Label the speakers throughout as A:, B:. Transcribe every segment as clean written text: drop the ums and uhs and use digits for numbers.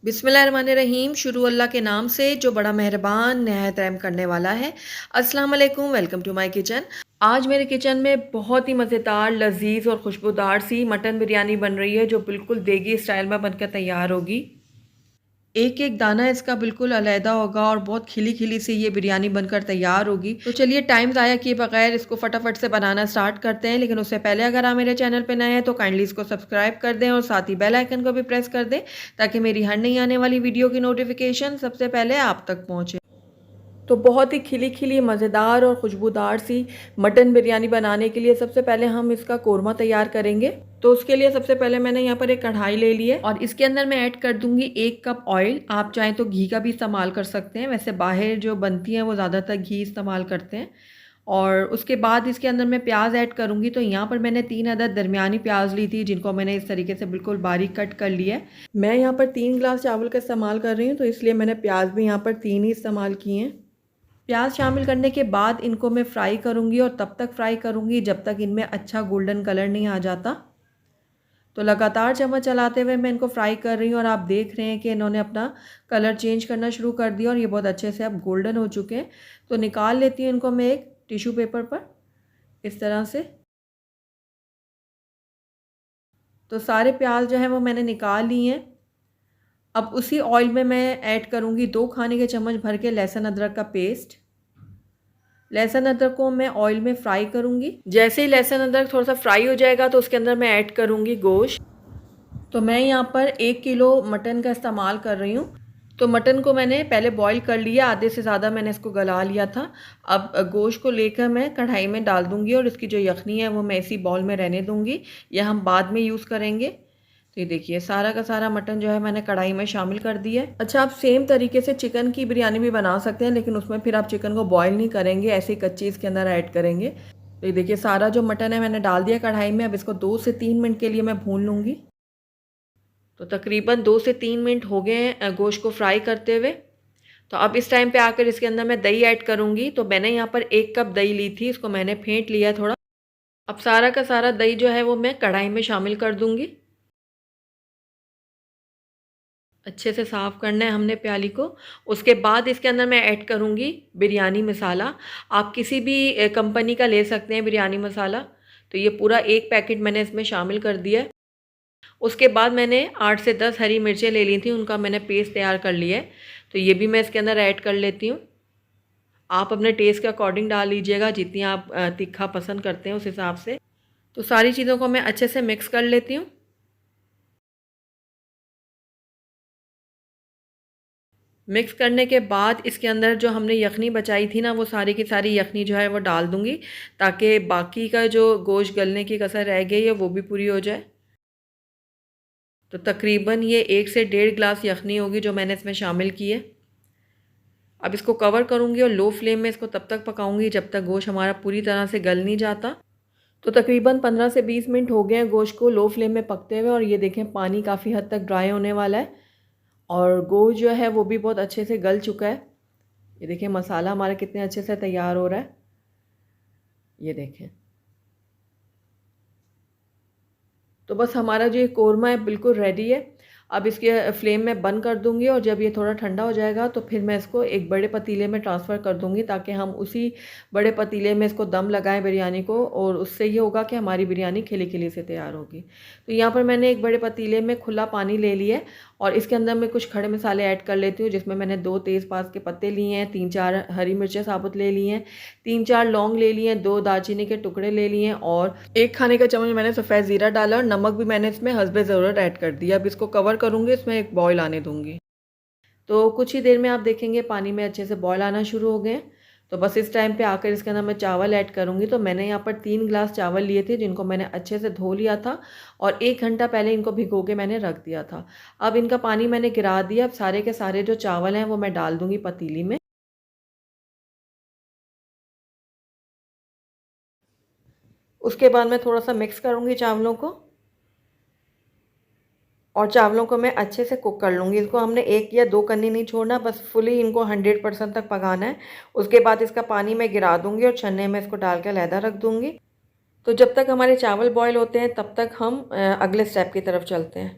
A: बिस्मिल्लाहिर्रहमानिर्रहीम। शुरू अल्लाह के नाम से जो बड़ा मेहरबान नहायत रहम करने वाला है। अस्सलाम वालेकुम, वेलकम टू माय किचन। आज मेरे किचन में बहुत ही मज़ेदार, लजीज और खुशबूदार सी मटन बिरयानी बन रही है जो बिल्कुल देगी स्टाइल में बनकर तैयार होगी। एक एक दाना इसका बिल्कुल अलहदा होगा और बहुत खिली खिली सी ये बिरयानी बनकर तैयार होगी। तो चलिए टाइम ज़ाया किए बगैर इसको फटाफट से बनाना स्टार्ट करते हैं। लेकिन उससे पहले अगर आप मेरे चैनल पर नए हैं तो काइंडली इसको सब्सक्राइब कर दें और साथ ही बेल आइकन को भी प्रेस कर दें ताकि मेरी हर नई आने वाली वीडियो की नोटिफिकेशन सबसे पहले आप तक पहुँचे। तो बहुत ही खिली खिली मज़ेदार और खुशबूदार सी मटन बिरयानी बनाने के लिए सबसे पहले हम इसका कोरमा तैयार करेंगे। तो उसके लिए सबसे पहले मैंने यहाँ पर एक कढ़ाई ले ली है और इसके अंदर मैं ऐड कर दूंगी 1 कप ऑयल। आप चाहें तो घी का भी इस्तेमाल कर सकते हैं, वैसे बाहर जो बनती हैं वो ज़्यादातर घी इस्तेमाल करते हैं। और उसके बाद इसके अंदर मैं प्याज ऐड करूंगी। तो यहाँ पर मैंने 3 अदद दरमियानी प्याज ली थी जिनको मैंने इस तरीके से बिल्कुल बारीक कट कर लिया है। मैं यहाँ पर 3 गिलास चावल का इस्तेमाल कर रही हूँ तो इसलिए मैंने प्याज भी यहाँ पर 3 ही इस्तेमाल किए हैं। प्याज शामिल करने के बाद इनको मैं फ्राई करूंगी और तब तक फ्राई करूंगी जब तक इनमें अच्छा गोल्डन कलर नहीं आ जाता। तो लगातार चम्मच चलाते हुए मैं इनको फ्राई कर रही हूँ और आप देख रहे हैं कि इन्होंने अपना कलर चेंज करना शुरू कर दिया और ये बहुत अच्छे से अब गोल्डन हो चुके हैं। तो निकाल लेती हूँ इनको मैं एक टिश्यू पेपर पर इस तरह से। तो सारे प्याज जो है वो मैंने निकाल लिए हैं। अब उसी ऑयल में मैं ऐड करूँगी 2 खाने के चम्मच भर के लहसुन अदरक का पेस्ट। लहसुन अदरक को मैं ऑयल में फ्राई करूँगी। जैसे ही लहसुन अदरक थोड़ा सा फ्राई हो जाएगा तो उसके अंदर मैं ऐड करूँगी गोश्त। तो मैं यहाँ पर 1 किलो मटन का इस्तेमाल कर रही हूँ। तो मटन को मैंने पहले बॉईल कर लिया, आधे से ज़्यादा मैंने इसको गला लिया था। अब गोश्त को लेकर मैं कढ़ाई में डाल दूँगी और इसकी जो यखनी है वो मैं इसी बाउल में रहने दूँगी, यह हम बाद में यूज़ करेंगे। तो ये देखिए सारा का सारा मटन जो है मैंने कढ़ाई में शामिल कर दिया है। अच्छा, आप सेम तरीके से चिकन की बिरयानी भी बना सकते हैं, लेकिन उसमें फिर आप चिकन को बॉईल नहीं करेंगे, ऐसे ही कच्ची इसके अंदर ऐड करेंगे। तो ये देखिए सारा जो मटन है मैंने डाल दिया कढ़ाई में। अब इसको 2 से 3 मिनट के लिए मैं भून लूँगी। तो तकरीबन 2 से 3 मिनट हो गए हैं गोश्त को फ्राई करते हुए। तो अब इस टाइम पे आकर इसके अंदर मैं दही ऐड करूँगी। तो मैंने यहाँ पर 1 कप दही ली थी, इसको मैंने फेंट लिया थोड़ा। अब सारा का सारा दही जो है वो मैं कढ़ाई में शामिल कर दूँगी। अच्छे से साफ़ करना है हमने प्याली को। उसके बाद इसके अंदर मैं ऐड करूँगी बिरयानी मसाला। आप किसी भी कंपनी का ले सकते हैं बिरयानी मसाला। तो ये पूरा 1 पैकेट मैंने इसमें शामिल कर दिया है। उसके बाद मैंने 8 से 10 हरी मिर्चें ले ली थी, उनका मैंने पेस्ट तैयार कर लिया है। तो ये भी मैं इसके अंदर ऐड कर लेती हूँ। आप अपने टेस्ट के अकॉर्डिंग डाल लीजिएगा, जितनी आप तीखा पसंद करते हैं उस हिसाब से। तो सारी चीज़ों को मैं अच्छे से मिक्स कर लेती हूँ। मिक्स करने के बाद इसके अंदर जो हमने यखनी बचाई थी ना, वो सारी की सारी यखनी जो है वो डाल दूँगी ताकि बाकी का जो गोश्त गलने की कसर रह गई है वो भी पूरी हो जाए। तो तकरीबन ये 1 से 1.5 गिलास यखनी होगी जो मैंने इसमें शामिल की है। अब इसको कवर करूँगी और लो फ्लेम में इसको तब तक पकाऊँगी जब तक गोश्त हमारा पूरी तरह से गल नहीं जाता। तो तकरीबन 15 से 20 मिनट हो गए हैं गोश्त को लो फ्लेम में पकते हुए और ये देखें पानी काफ़ी हद तक ड्राई होने वाला है और गोश्त जो है वो भी बहुत अच्छे से गल चुका है। ये देखें मसाला हमारा कितने अच्छे से तैयार हो रहा है, ये देखें। तो बस हमारा जो ये कोरमा है बिल्कुल रेडी है। अब इसके फ्लेम में बंद कर दूंगी और जब ये थोड़ा ठंडा हो जाएगा तो फिर मैं इसको एक बड़े पतीले में ट्रांसफ़र कर दूंगी ताकि हम उसी बड़े पतीले में इसको दम लगाएं बिरयानी को, और उससे ये होगा कि हमारी बिरयानी खिली खिली से तैयार होगी। तो यहाँ पर मैंने एक बड़े पतीले में खुला पानी ले लिया है और इसके अंदर मैं कुछ खड़े मसाले ऐड कर लेती हूँ, जिसमें मैंने 2 तेज़पात के पत्ते लिए हैं, 3-4 हरी मिर्चें साबुत ले ली हैं, 3-4 लौंग ले लिए हैं, 2 दालचीनी के टुकड़े ले लिए हैं और 1 खाने का चम्मच मैंने सफ़ेद ज़ीरा डाला और नमक भी मैंने इसमें हस्बे ज़रूरत ऐड कर दिया। अब इसको कवर करूँगी, इसमें एक बॉयल आने दूँगी। तो कुछ ही देर में आप देखेंगे पानी में अच्छे से बॉयल आना शुरू हो गए हैं। तो बस इस टाइम पे आकर इसके अंदर मैं चावल ऐड करूँगी। तो मैंने यहाँ पर 3 गिलास चावल लिए थे जिनको मैंने अच्छे से धो लिया था और 1 घंटा पहले इनको भिगो के मैंने रख दिया था। अब इनका पानी मैंने गिरा दिया। अब सारे के सारे जो चावल हैं वो मैं डाल दूँगी पतीली में। उसके बाद मैं थोड़ा सा मिक्स करूँगी चावलों को और चावलों को मैं अच्छे से कुक कर लूँगी। इसको हमने 1 या 2 कन्नी नहीं छोड़ना, बस फुली इनको 100% तक पकाना है। उसके बाद इसका पानी मैं गिरा दूँगी और छन्ने में इसको डाल के अलहदा रख दूँगी। तो जब तक हमारे चावल बॉयल होते हैं तब तक हम अगले स्टेप की तरफ चलते हैं।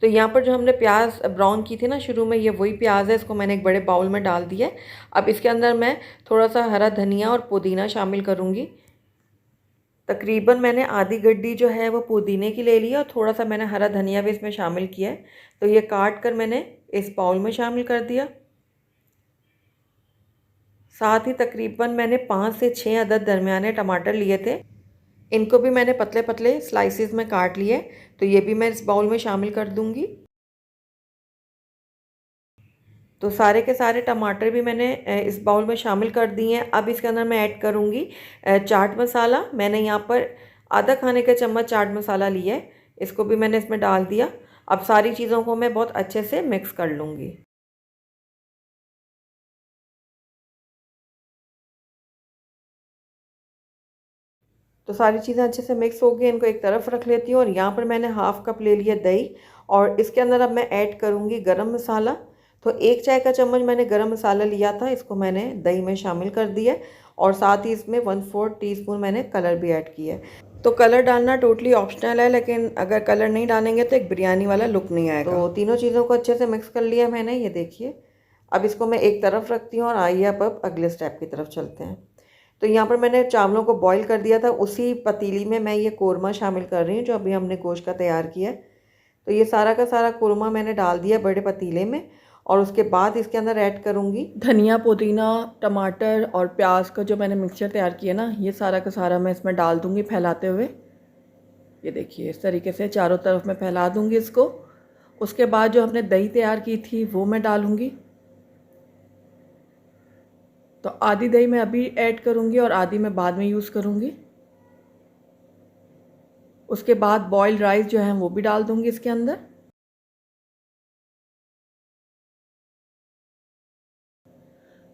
A: तो यहाँ पर जो हमने प्याज ब्राउन की थी ना शुरू में, ये वही प्याज है, इसको मैंने एक बड़े बाउल में डाल दिया है। अब इसके अंदर मैं थोड़ा सा हरा धनिया और पुदीना शामिल करूँगी। तकरीबन मैंने आधी गड्डी जो है वो पुदीने की ले ली है और थोड़ा सा मैंने हरा धनिया भी इसमें शामिल किया है। तो ये काट कर मैंने इस बाउल में शामिल कर दिया। साथ ही तकरीबन मैंने 5 से 6 अदद दरमियाने टमाटर लिए थे, इनको भी मैंने पतले पतले स्लाइसिस में काट लिए। तो ये भी मैं इस बाउल में शामिल कर दूंगी। तो सारे के सारे टमाटर भी मैंने इस बाउल में शामिल कर दिए हैं। अब इसके अंदर मैं ऐड करूंगी चाट मसाला। मैंने यहाँ पर आधा खाने का चम्मच चाट मसाला लिया है, इसको भी मैंने इसमें डाल दिया। अब सारी चीज़ों को मैं बहुत अच्छे से मिक्स कर लूँगी। तो सारी चीज़ें अच्छे से मिक्स हो गई, इनको एक तरफ रख लेती हूँ। और यहाँ पर मैंने हाफ़ कप ले लिया दही और इसके अंदर अब मैं ऐड करूँगी गरम मसाला। तो 1 चाय का चम्मच मैंने गरम मसाला लिया था, इसको मैंने दही में शामिल कर दिया और साथ ही इसमें 1/4 टीस्पून मैंने कलर भी ऐड किया है। तो कलर डालना टोटली ऑप्शनल है, लेकिन अगर कलर नहीं डालेंगे तो एक बिरयानी वाला लुक नहीं आएगा। तो तीनों चीज़ों को अच्छे से मिक्स कर लिया मैंने, ये देखिए। अब इसको मैं एक तरफ रखती हूँ और आइए अब अगले स्टेप की तरफ चलते हैं। तो यहाँ पर मैंने चावलों को बॉईल कर दिया था, उसी पतीली में मैं ये कोरमा शामिल कर रही हूँ जो अभी हमने गोश्त का तैयार किया है। तो ये सारा का सारा कोरमा मैंने डाल दिया बड़े पतीले में और उसके बाद इसके अंदर ऐड करूँगी धनिया, पुदीना, टमाटर और प्याज का जो मैंने मिक्सचर तैयार किया ना, ये सारा का सारा मैं इसमें डाल दूँगी फैलाते हुए। ये देखिए इस तरीके से चारों तरफ मैं फैला दूँगी इसको। उसके बाद जो हमने दही तैयार की थी वो मैं डालूँगी। तो आधी दही मैं अभी ऐड करूँगी और आधी मैं बाद में यूज़ करूँगी। उसके बाद बॉइल्ड राइस जो है वो भी डाल दूँगी इसके अंदर।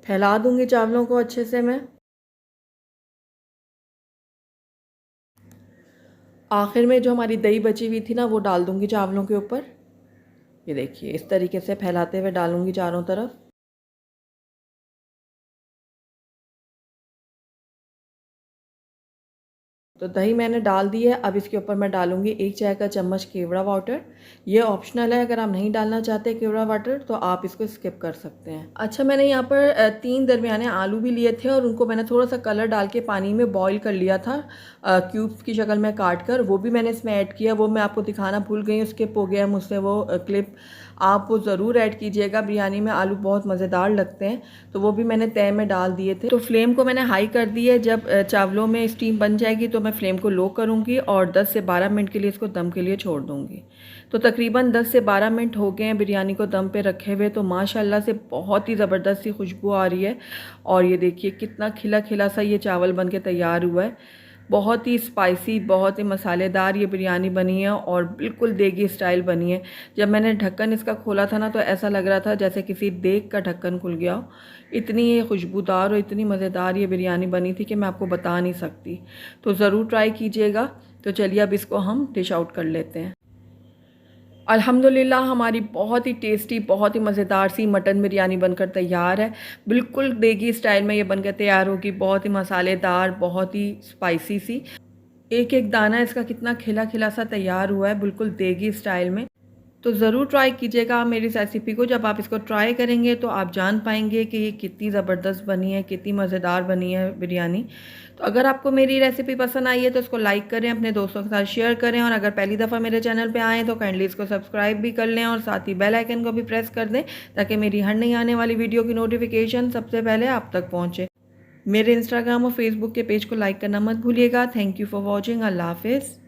A: फैला दूँगी चावलों को अच्छे से मैं। आखिर में जो हमारी दही बची हुई थी ना वो डाल दूँगी चावलों के ऊपर। ये देखिए इस तरीके से फैलाते हुए डालूँगी चारों तरफ। तो दही मैंने डाल दी है। अब इसके ऊपर मैं डालूँगी 1 चाय का चम्मच केवड़ा वाटर। ये ऑप्शनल है, अगर आप नहीं डालना चाहते केवड़ा वाटर तो आप इसको स्किप कर सकते हैं। अच्छा, मैंने यहाँ पर 3 दरमियाने आलू भी लिए थे और उनको मैंने थोड़ा सा कलर डाल के पानी में बॉईल कर लिया था, क्यूब्स की शक्ल में काट कर। वो भी मैंने इसमें ऐड किया, वो मैं आपको दिखाना भूल गई, स्किप हो गया मुझसे वो क्लिप। आप वो ज़रूर ऐड कीजिएगा, बिरयानी में आलू बहुत मज़ेदार लगते हैं। तो वो भी मैंने तय में डाल दिए थे। तो फ्लेम को मैंने हाई कर दी है। जब चावलों में स्टीम बन जाएगी तो मैं फ्लेम को लो करूँगी और 10 से 12 मिनट के लिए इसको दम के लिए छोड़ दूँगी। तो तकरीबन 10 से 12 मिनट हो गए हैं बिरयानी को दम पे रखे हुए। तो माशाल्लाह से बहुत ही ज़बरदस्त सी खुशबू आ रही है और ये देखिए कितना खिला खिला सा ये चावल बन के तैयार हुआ है। बहुत ही स्पाइसी, बहुत ही मसालेदार ये बिरयानी बनी है और बिल्कुल देगी स्टाइल बनी है। जब मैंने ढक्कन इसका खोला था ना तो ऐसा लग रहा था जैसे किसी देग का ढक्कन खुल गया हो। इतनी ये खुशबूदार और इतनी मज़ेदार ये बिरयानी बनी थी कि मैं आपको बता नहीं सकती। तो ज़रूर ट्राई कीजिएगा। तो चलिए अब इसको हम डिश आउट कर लेते हैं। अल्हम्दुलिल्लाह हमारी बहुत ही टेस्टी, बहुत ही मज़ेदार सी मटन बिरयानी बनकर तैयार है। बिल्कुल देगी स्टाइल में ये बनकर तैयार होगी, बहुत ही मसालेदार, बहुत ही स्पाइसी सी। एक एक दाना इसका कितना खिला खिला सा तैयार हुआ है, बिल्कुल देगी स्टाइल में। तो ज़रूर ट्राई कीजिएगा आप मेरी इस रेसिपी को। जब आप इसको ट्राई करेंगे तो आप जान पाएंगे कि ये कितनी ज़बरदस्त बनी है, कितनी मज़ेदार बनी है बिरयानी। तो अगर आपको मेरी रेसिपी पसंद आई है तो इसको लाइक करें, अपने दोस्तों के साथ शेयर करें और अगर पहली दफ़ा मेरे चैनल पे आएँ तो काइंडली इसको सब्सक्राइब भी कर लें और साथ ही बेल आइकन को भी प्रेस कर दें ताकि मेरी हर नई आने वाली वीडियो की नोटिफिकेशन सबसे पहले आप तक पहुँचे। मेरे इंस्टाग्राम और फेसबुक के पेज को लाइक करना मत भूलिएगा। Thank you for watching. Allah हाफिज़।